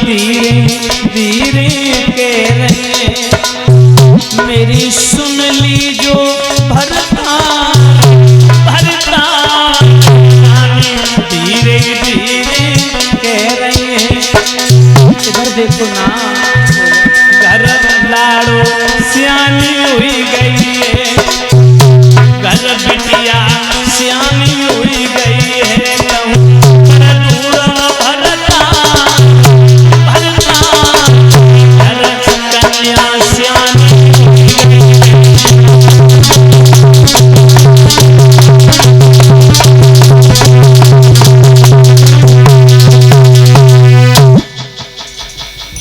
धीरे धीरे कह रहे मेरी सुन ली जो भरता भरता धीरे धीरे कह रहे इधर देखो ना घर लाड़ो सियानी हुई गई है घर बिटिया सियानी हुई गई है भरता भरता घर कन्या सियानी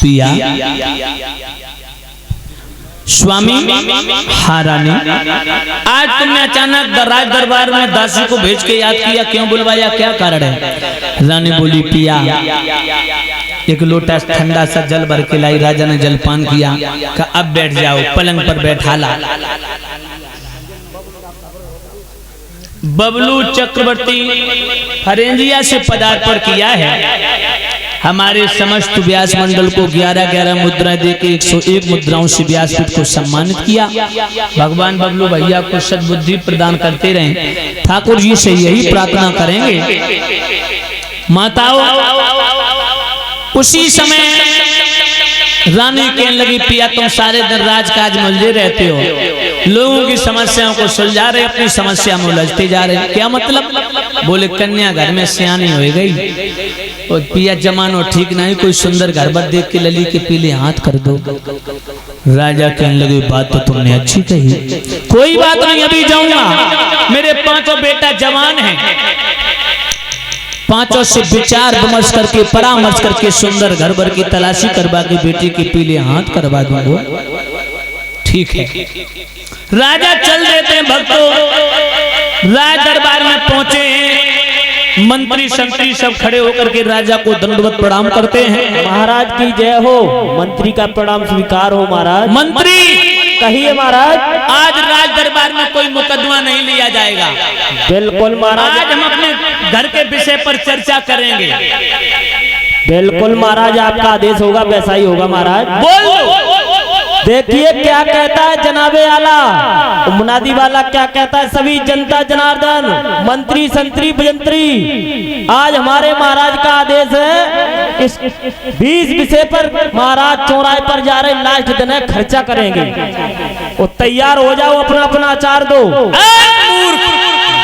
पिया स्वामी हारानी आज तुमने अचानक राज दरबार में दासी को भेज के याद किया, क्यों बुलवाया, क्या कारण है? रानी बोली पिया एक लोटा ठंडा सा जल भर के लाई, राजा ने जलपान किया, कहा अब बैठ जाओ, पलंग पर बैठाला। बबलू चक्रवर्ती फरेंजिया से पदार्पण किया है। हमारे समस्त व्यास मंडल को 11-11 मुद्रा देके 101 मुद्राओं से व्यासपीठ को सम्मानित किया। भगवान बबलू भैया को सद्बुद्धि प्रदान करते रहें। ठाकुर जी से यही प्रार्थना करेंगे। माताओं उसी समय रानी कहने लगी पिया तुम सारे दिन राजकाज में उलझे रहते हो, लोगों की समस्याओं को सुलझा रहे, अपनी समस्या में उलझते जा रहे, क्या मतलब? बोले कन्या घर में सियानी हो गई और पिया जमानो ठीक नहीं, कोई सुंदर घर पर देख के लली के पीले हाथ कर दो। राजा कहने लगे बात तो तुमने अच्छी कही, कोई बात नहीं, अभी जाऊंगा। मेरे 5 बेटा जवान हैं, 5 से विचार विमर्श करके परामर्श करके सुंदर घर भर की तलाशी करवा के बेटी के पीले हाथ करवा दूंगा। ठीक है, राजा चल देते हैं। भक्तों राज दरबार में पहुंचे, मंत्री संतरी सब खड़े होकर के राजा को दंडवत प्रणाम करते हैं। महाराज की जय हो, मंत्री का प्रणाम स्वीकार हो महाराज। मंत्री कहिए महाराज। आज राज दरबार में कोई मुकदमा नहीं लिया जाएगा। बिल्कुल महाराज, आज हम अपने घर के विषय पर चर्चा करेंगे। बिल्कुल महाराज, आपका आदेश होगा वैसा ही होगा महाराज। बोलो। देखिए क्या कहता है जनाबे आला, मुनादी वाला क्या कहता है, सभी जनता जनार्दन, मंत्री संतरी भजंत्री, आज हमारे महाराज का आदेश है इस 20 विषय पर महाराज चौराहे पर जा रहे, लास्ट दिन है, खर्चा करेंगे। वो तैयार हो जाओ, अपना अपना आचार दो।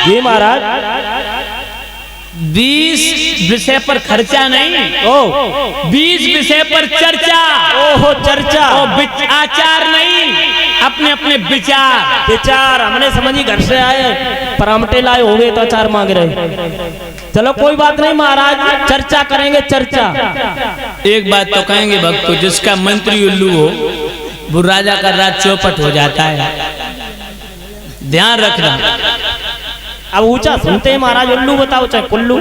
जी महाराज। 20 विषय पर खर्चा नहीं, 20 विषय पर चर्चा। ओहो चर्चा, आचार नहीं, अपने अपने विचार। हमने समझी घर से आए परामटे लाए होंगे तो अचार मांग रहे। चलो कोई बात नहीं महाराज, चर्चा करेंगे चर्चा। एक बात तो कहेंगे भक्तों, जिसका मंत्री उल्लू हो वो राजा का राज चौपट हो जाता है, ध्यान रखना। अब ऊंचा सुनते हैं महाराज, उल्लू बताओ चाहे कुल्लू।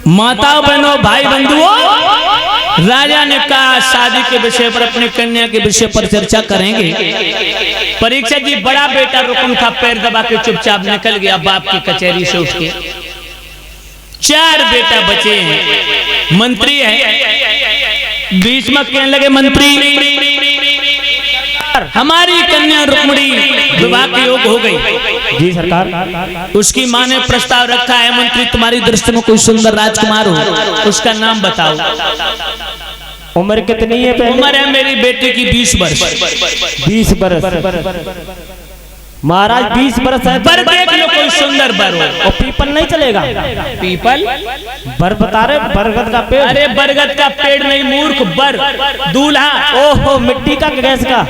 माताओं बहनों भाई बंधुओं, राजा ने कहा शादी के विषय पर, अपनी कन्या के विषय पर चर्चा करेंगे। परीक्षा जी बड़ा बेटा रुकन था, पैर दबा के चुपचाप निकल गया बाप की कचहरी से उठ के। 4 बेटा बचे हैं। मंत्री है, बीच में कहने लगे मंत्री हमारी कन्या रुक्मिणी विवाह के योग हो गई। जी सरकार। उसकी माँ ने प्रस्ताव रखा है, मंत्री तुम्हारी दृष्टि में कोई सुंदर राजकुमार हो, उसका नाम बताओ। उम्र कितनी है? उम्र है मेरी बेटी की 20 वर्ष। 20 वर्ष महाराज, 20 वर्ष है। बर देख लो, कोई सुंदर बर हो। और पीपल नहीं चलेगा? पीपल बर बता रहे, बरगद का पेड़। अरे बरगद का पेड़ नहीं मूर्ख, बर दूल्हा। ओहो मिट्टी का गैस का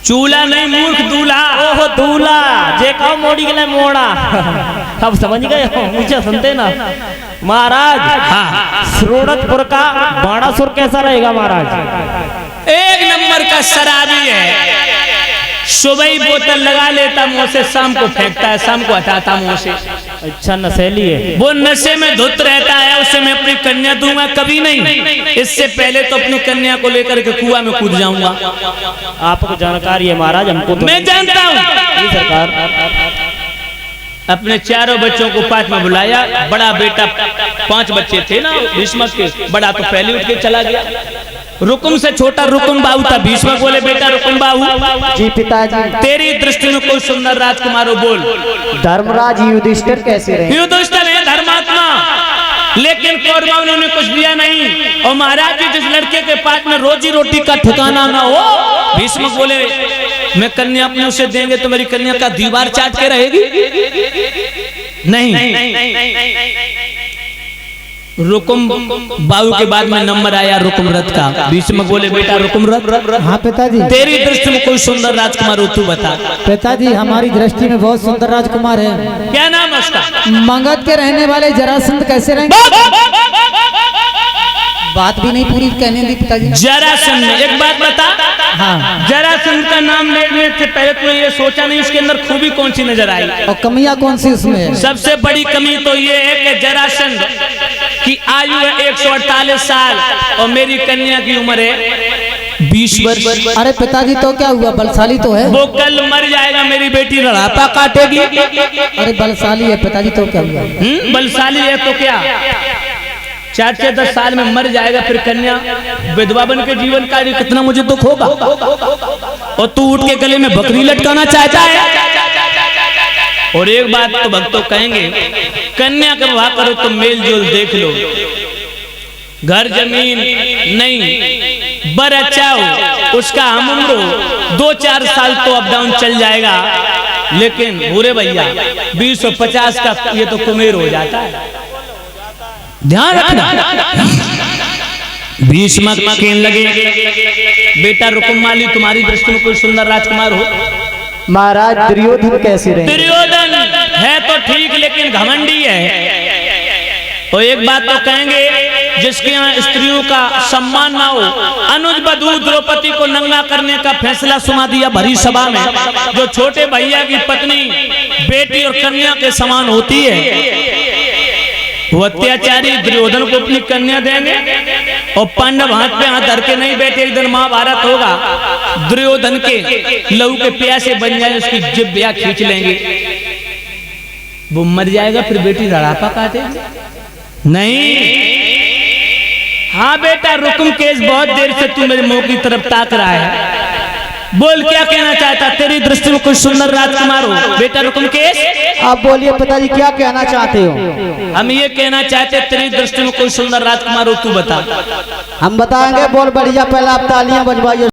चूल्हा नहीं मूर्ख, दूल्हा। ओहो दूल्हा, जे कहो मोड़ी के लिए मोड़ा। अब समझ गए, मुझे सुनते ना महाराज। हाँ, श्रोणतपुर का बाणासुर कैसा रहेगा महाराज? 1 नंबर का शराबी है, सुबह ही बोतल लगा लेता मुंह से, शाम को फेंकता है, शाम को हटाता मुंह से। अच्छा नशेली है वो, नशे में धुत रहता है। उसे मैं अपनी कन्या दूंगा कभी नहीं, इससे पहले तो अपनी कन्या को लेकर के कुआं में कूद जाऊंगा। आपको जानकारी है महाराज? हमको तो मैं जानता हूँ सरकार। अपने चारों बच्चों को पास में बुलाया। बड़ा बेटा, 5 बच्चे थे ना भीष्मक के, बड़ा तो पहले उठ के चला गया। रुकुम से छोटा रुकुम बाहु था। भीष्मक बोले बेटा रुकुम बाहु, जी पिताजी। तेरी दृष्टि में कोई सुंदर राजकुमार हो बोल। धर्मराज युधिष्ठिर कैसे रहे? युधिष्ठिर है धर्मात्मा, लेकिन कौरवों ने उन्हें कुछ दिया नहीं। और महाराज जी जिस लड़के के पास में रोजी रोटी का ठिकाना ना हो, भीष्मक बोले मैं कन्या अपने उसे देंगे तो मेरी कन्या का दीवार चाट के रहेगी? नहीं। रुकुम बाहु के बाद में नंबर आया रुकुम रथ का। भीष्मक बोले बेटा रुकुम रथ, हाँ पिताजी। तेरी दृष्टि में कोई सुंदर राजकुमार हो तू बता। पिताजी हमारी दृष्टि में बहुत सुंदर राजकुमार है। क्या नाम है उसका? मगध के रहने वाले जरासंध कैसे रहेंगे? बात भी नहीं पूरी कहने दी पिताजी। जरासंध, एक बात बता। हाँ। जरासंध का नाम लेने से पहले तूने ये सोचा नहीं उसके अंदर खूबी कौन सी नजर आई? और कमियां कौन सी उसमें है? सबसे बड़ी कमी तो ये है कि जरासंध की आयु है 148 साल और मेरी कन्या की उम्र है 20 वर्ष। अरे पिताजी तो क्या हुआ, बलशाली तो है। वो कल मर जाएगा, मेरी बेटी रड़ापा काटेगी। अरे बलशाली है पिताजी तो क्या हुआ? बलशाली है तो क्या, 4 से 10 साल में मर जाएगा, फिर कन्या विधवा बन के जीवन का कितना मुझे दुख होगा। और तू उठ के गले में बकरी लटकाना चाहता है। और एक बात तो भक्तों कहेंगे, कन्या का विवाह करो तो मेल जोल देख लो, घर जमीन नहीं, बर अच्छा हो, उसका हम उम्र हो, 2-4 साल तो अप डाउन चल जाएगा। लेकिन बुरे भैया 20 और 50 का ये तो कुमेर हो जाता है। ध्यान रखना। भीष्मक कहने लगे बेटा रुकुम माली तुम्हारी दृष्टि में कोई सुंदर राजकुमार हो? महाराज दुर्योधन कैसे रहे? दुर्योधन है तो ठीक लेकिन घमंडी है। और एक बात तो कहेंगे, जिसके यहाँ स्त्रियों का सम्मान ना हो, अनुज बधू द्रौपदी को नंगा करने का फैसला सुना दिया भरी सभा में। जो छोटे भैया की पत्नी बेटी और कन्या के समान होती है, वो अत्याचारी दुर्योधन को अपनी कन्या देंगे। और पांडव हाथ पे हाथ धर के नहीं बैठे, एक दिन महाभारत होगा, दुर्योधन के लहू के प्यासे बन जाए, उसकी जिब्या खींच लेंगे, वो मर जाएगा, फिर बेटी रड़ापा काटेगी। नहीं, हाँ बेटा रुकुम केस, बहुत देर से तू मेरे मुंह की तरफ ताक रहा है, बोल क्या कहना चाहता? तेरी दृष्टि में कोई सुंदर राजकुमार हो? बेटा रुकुम केस आप बोलिए पिताजी क्या कहना चाहते हो? हम ये कहना चाहते तेरी दृष्टि में कोई सुंदर राजकुमार हो, तू बता। हम बताएंगे, बोल बढ़िया, पहले आप तालियां बजवाइए।